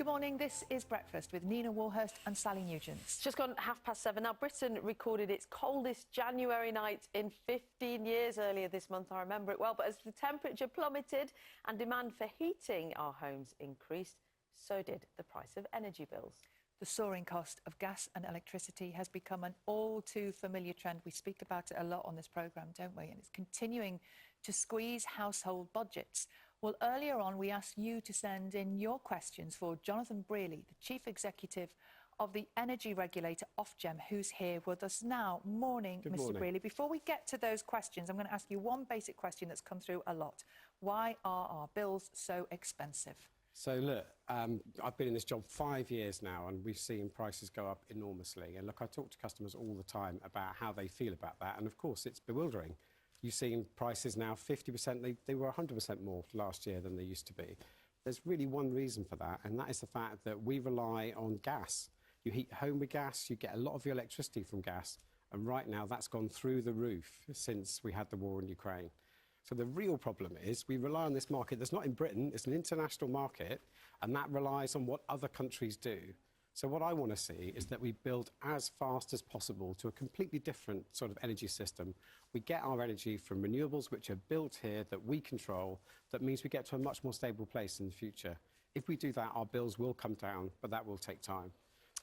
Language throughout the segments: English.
Good morning, this is Breakfast with Nina Warhurst and Sally Nugent. It's just gone 7:30 now. Britain recorded its coldest January night in 15 years earlier this month. I remember it well. But as the temperature plummeted and demand for heating our homes increased, so did the price of energy bills. The soaring cost of gas and electricity has become an all-too-familiar trend. We speak about it a lot on this programme, don't we? And it's continuing to squeeze household budgets. Well, earlier on, we asked you to send in your questions for Jonathan Brearly, the Chief Executive of the energy regulator Ofgem, who's here with us now. Morning, Mr. Brearly. Before we get to those questions, I'm going to ask you one basic question that's come through a lot. Why are our bills so expensive? So, look, I've been in this job 5 years now, and we've seen prices go up enormously. And, look, I talk to customers all the time about how they feel about that. And, of course, it's bewildering. You've seen prices now 50%. They were 100% more last year than they used to be. There's really one reason for that, and that is the fact that we rely on gas. You heat home with gas, you get a lot of your electricity from gas, and right now that's gone through the roof since we had the war in Ukraine. So the real problem is we rely on this market that's not in Britain, it's an international market, and that relies on what other countries do. So what I want to see is that we build as fast as possible to a completely different sort of energy system. We get our energy from renewables, which are built here, that we control. That means we get to a much more stable place in the future. If we do that, our bills will come down, but that will take time.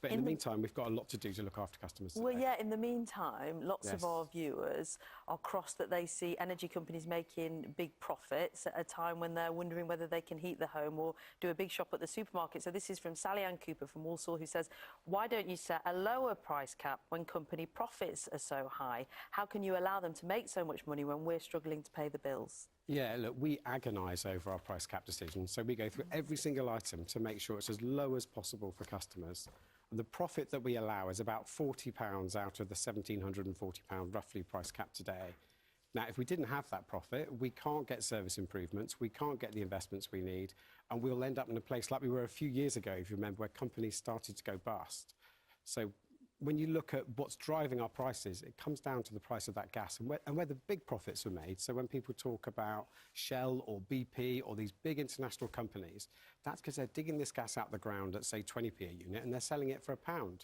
But in the meantime, we've got a lot to do to look after customers today. Well, yeah, in the meantime, lots of our viewers are cross that they see energy companies making big profits at a time when they're wondering whether they can heat the home or do a big shop at the supermarket. So this is from Sally Ann Cooper from Walsall, who says, why don't you set a lower price cap when company profits are so high? How can you allow them to make so much money when we're struggling to pay the bills? Yeah, look, we agonise over our price cap decisions, so we go through every single item to make sure it's as low as possible for customers. And the profit that we allow is about £40 out of the £1,740 roughly price cap today. Now, if we didn't have that profit, we can't get service improvements, we can't get the investments we need, and we'll end up in a place like we were a few years ago, if you remember, where companies started to go bust. So when you look at what's driving our prices, it comes down to the price of that gas and where the big profits are made. So when people talk about Shell or BP or these big international companies, that's because they're digging this gas out the ground at, say, 20p a unit, and they're selling it for £1.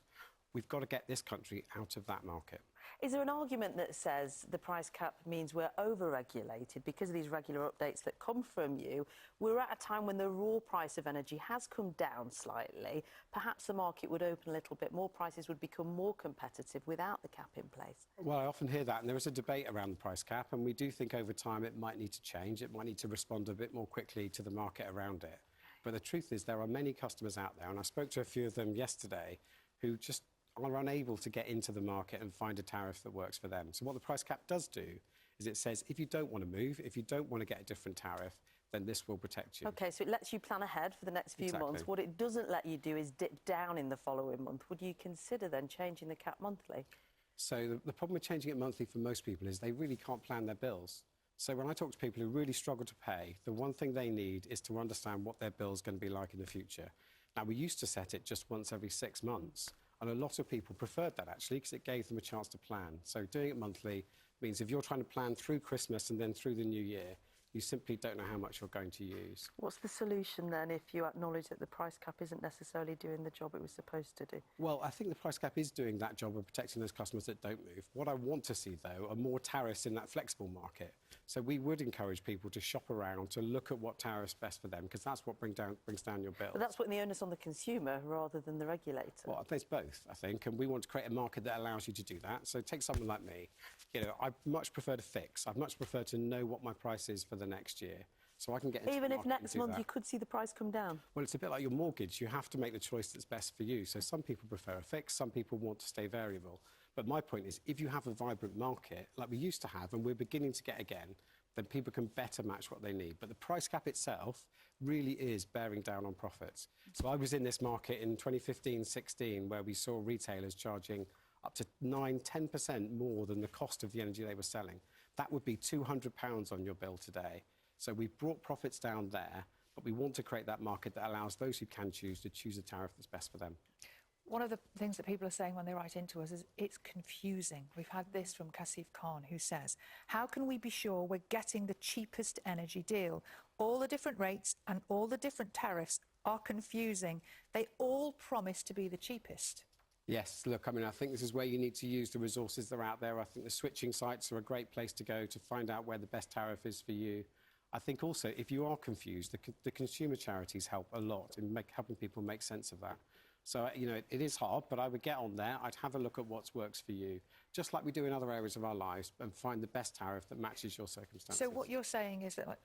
We've got to get this country out of that market. Is there an argument that says the price cap means we're over-regulated because of these regular updates that come from you? We're at a time when the raw price of energy has come down slightly. Perhaps the market would open a little bit more, prices would become more competitive without the cap in place. Well, I often hear that, and there is a debate around the price cap, and we do think over time it might need to change. It might need to respond a bit more quickly to the market around it. But the truth is there are many customers out there, and I spoke to a few of them yesterday, who just are unable to get into the market and find a tariff that works for them. So what the price cap does do is it says if you don't want to move, if you don't want to get a different tariff, then this will protect you. OK, so it lets you plan ahead for the next few months. What it doesn't let you do is dip down in the following month. Would you consider then changing the cap monthly? So the problem with changing it monthly for most people is they really can't plan their bills. So when I talk to people who really struggle to pay, the one thing they need is to understand what their bill's going to be like in the future. Now, we used to set it just once every 6 months. And a lot of people preferred that, actually, because it gave them a chance to plan. So doing it monthly means if you're trying to plan through Christmas and then through the new year, you simply don't know how much you're going to use. What's the solution, then, if you acknowledge that the price cap isn't necessarily doing the job it was supposed to do? Well, I think the price cap is doing that job of protecting those customers that don't move. What I want to see, though, are more tariffs in that flexible market. So we would encourage people to shop around, to look at what tariff's best for them, because that's what brings down your bill. But that's putting the onus on the consumer rather than the regulator. Well, it's both, I think, and we want to create a market that allows you to do that. So take someone like me. You know, I much prefer to fix. I'd much prefer to know what my price is for the next year, so I can get into Even the if next month you could see the price come down? Well, it's a bit like your mortgage. You have to make the choice that's best for you. So some people prefer a fix, some people want to stay variable. But my point is, if you have a vibrant market, like we used to have, and we're beginning to get again, then people can better match what they need. But the price cap itself really is bearing down on profits. So I was in this market in 2015-16, where we saw retailers charging up to 9–10% more than the cost of the energy they were selling. That would be £200 on your bill today. So we've brought profits down there, but we want to create that market that allows those who can choose to choose a tariff that's best for them. One of the things that people are saying when they write into us is it's confusing. We've had this from Kasif Khan, who says, how can we be sure we're getting the cheapest energy deal? All the different rates and all the different tariffs are confusing. They all promise to be the cheapest. Yes, look, I mean, I think this is where you need to use the resources that are out there. I think the switching sites are a great place to go to find out where the best tariff is for you. I think also, if you are confused, the consumer charities help a lot in helping people make sense of that. So, you know, it is hard, but I would get on there. I'd have a look at what works for you, just like we do in other areas of our lives, and find the best tariff that matches your circumstances. So what you're saying is that,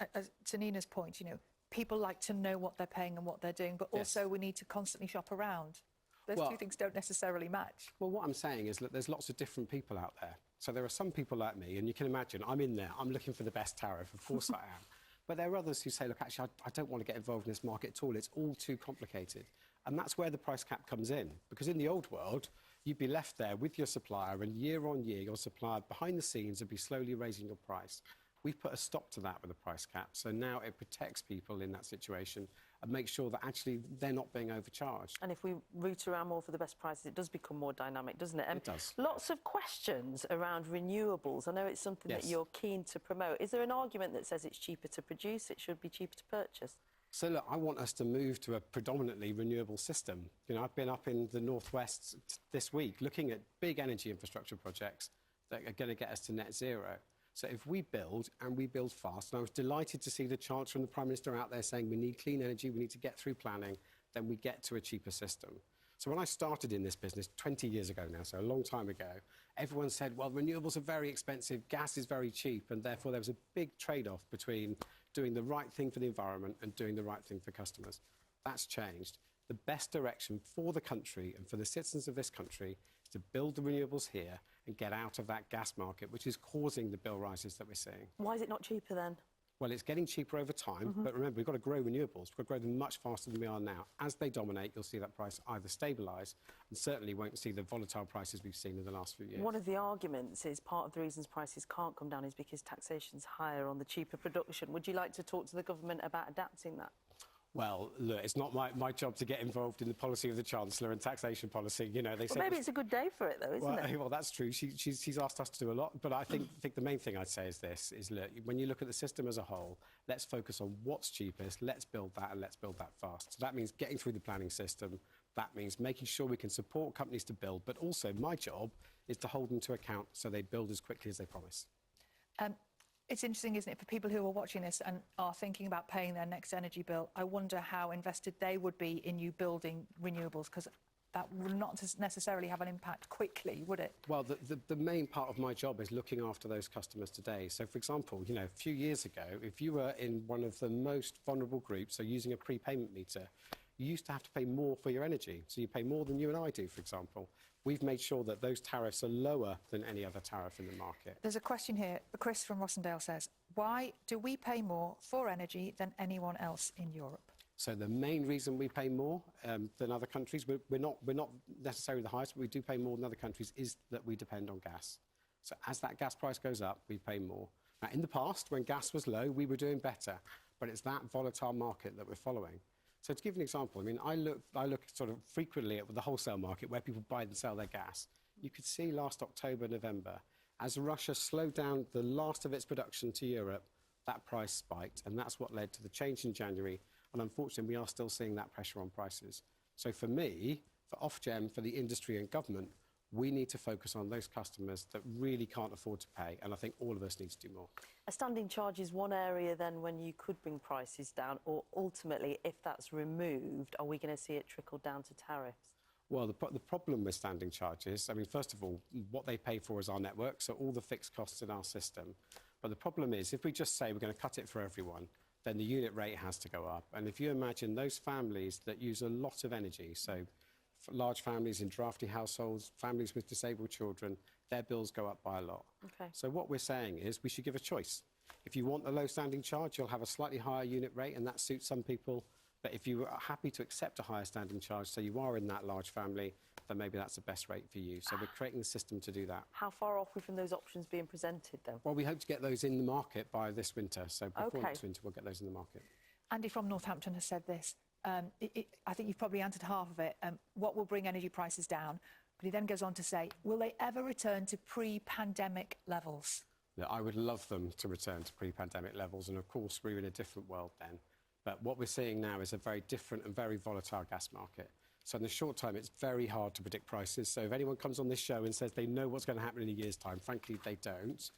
to Nina's point, you know, people like to know what they're paying and what they're doing, but also we need to constantly shop around. Those two things don't necessarily match. Well, what I'm saying is that there's lots of different people out there. So there are some people like me, and you can imagine, I'm in there, I'm looking for the best tariff, of course I am. But there are others who say, look, actually, I don't want to get involved in this market at all. It's all too complicated. And that's where the price cap comes in. Because in the old world, you'd be left there with your supplier, and year on year, your supplier behind the scenes would be slowly raising your price. We've put a stop to that with the price cap. So now it protects people in that situation and makes sure that actually they're not being overcharged. And if we route around more for the best prices, it does become more dynamic, doesn't it? It does. Lots of questions around renewables. I know it's something that you're keen to promote. Is there an argument that says it's cheaper to produce, it should be cheaper to purchase? So look, I want us to move to a predominantly renewable system. You know, I've been up in the northwest this week looking at big energy infrastructure projects that are going to get us to net zero. So if we build, and we build fast, and I was delighted to see the Chancellor and the Prime Minister out there saying we need clean energy, we need to get through planning, then we get to a cheaper system. So when I started in this business 20 years ago now, so a long time ago, everyone said, well, renewables are very expensive, gas is very cheap, and therefore there was a big trade-off between doing the right thing for the environment and doing the right thing for customers. That's changed. The best direction for the country and for the citizens of this country is to build the renewables here and get out of that gas market, which is causing the bill rises that we're seeing. Why is it not cheaper then? Well, it's getting cheaper over time, but remember, we've got to grow renewables. We've got to grow them much faster than we are now. As they dominate, you'll see that price either stabilise and certainly won't see the volatile prices we've seen in the last few years. One of the arguments is part of the reasons prices can't come down is because taxation's higher on the cheaper production. Would you like to talk to the government about adapting that? Well, look, it's not my job to get involved in the policy of the Chancellor and taxation policy. You know, they say... Well, maybe it's a good day for it, though, isn't it? Well, that's true. She's asked us to do a lot. But I think the main thing I'd say is this, is, look, when you look at the system as a whole, let's focus on what's cheapest, let's build that, and let's build that fast. So that means getting through the planning system. That means making sure we can support companies to build. But also, my job is to hold them to account so they build as quickly as they promise. It's interesting, isn't it, for people who are watching this and are thinking about paying their next energy bill, I wonder how invested they would be in you building renewables, because that would not necessarily have an impact quickly, would it? Well, the main part of my job is looking after those customers today. So, for example, you know, a few years ago, if you were in one of the most vulnerable groups, so using a prepayment meter, you used to have to pay more for your energy. So you pay more than you and I do, for example. We've made sure that those tariffs are lower than any other tariff in the market. There's a question here. Chris from Rossendale says, why do we pay more for energy than anyone else in Europe? So the main reason we pay more than other countries, we're not necessarily the highest, but we do pay more than other countries, is that we depend on gas. So as that gas price goes up, we pay more. Now, in the past, when gas was low, we were doing better, but it's that volatile market that we're following. So to give you an example, I mean, I look sort of frequently at the wholesale market where people buy and sell their gas. You could see last October, November, as Russia slowed down the last of its production to Europe, that price spiked, and that's what led to the change in January. And unfortunately, we are still seeing that pressure on prices. So for me, for Ofgem, for the industry and government, we need to focus on those customers that really can't afford to pay, and I think all of us need to do more. A standing charge is one area then when you could bring prices down, or ultimately, if that's removed, are we going to see it trickle down to tariffs? Well, the problem with standing charges, I mean, first of all, what they pay for is our network, so all the fixed costs in our system. But the problem is, if we just say we're going to cut it for everyone, then the unit rate has to go up. And if you imagine those families that use a lot of energy, so large families in drafty households, families with disabled children, their bills go up by a lot. Okay. So what we're saying is we should give a choice. If you want a low standing charge, you'll have a slightly higher unit rate, and that suits some people. But if you are happy to accept a higher standing charge, so you are in that large family, then maybe that's the best rate for you. So we're creating the system to do that. How far off are we from those options being presented, then? Well, we hope to get those in the market by this winter. So before next winter, we'll get those in the market. Andy from Northampton has said this. I think you've probably answered half of it. What will bring energy prices down? But he then goes on to say, will they ever return to pre-pandemic levels? Yeah, I would love them to return to pre-pandemic levels. And of course, we're in a different world then. But what we're seeing now is a very different and very volatile gas market. So in the short term, it's very hard to predict prices. So if anyone comes on this show and says they know what's going to happen in a year's time, frankly, they don't.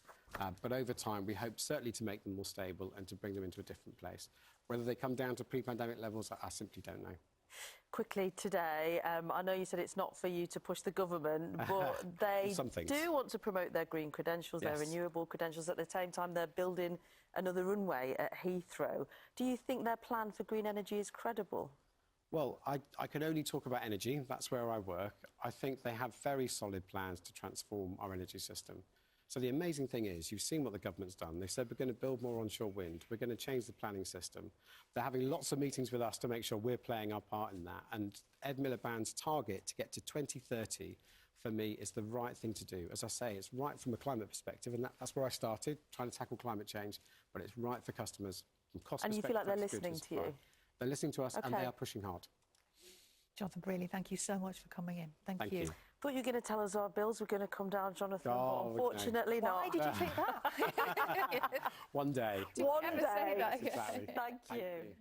But over time, we hope certainly to make them more stable and to bring them into a different place. Whether they come down to pre-pandemic levels, I simply don't know. Quickly today, I know you said it's not for you to push the government, but they do want to promote their green credentials, their renewable credentials. At the same time, they're building another runway at Heathrow. Do you think their plan for green energy is credible? Well, I can only talk about energy. That's where I work. I think they have very solid plans to transform our energy system. So the amazing thing is, you've seen what the government's done. They said we're going to build more onshore wind. We're going to change the planning system. They're having lots of meetings with us to make sure we're playing our part in that. And Ed Miliband's target to get to 2030, for me, is the right thing to do. As I say, it's right from a climate perspective, and that's where I started, trying to tackle climate change. But it's right for customers from cost perspective. And you feel like they're listening to you? They're listening to us, and they are pushing hard. Jonathan Brearly, thank you so much for coming in. Thank you. Thought you were going to tell us our bills were going to come down, Jonathan, but unfortunately not. Why did you think that? One day. One day. Exactly. Thank you.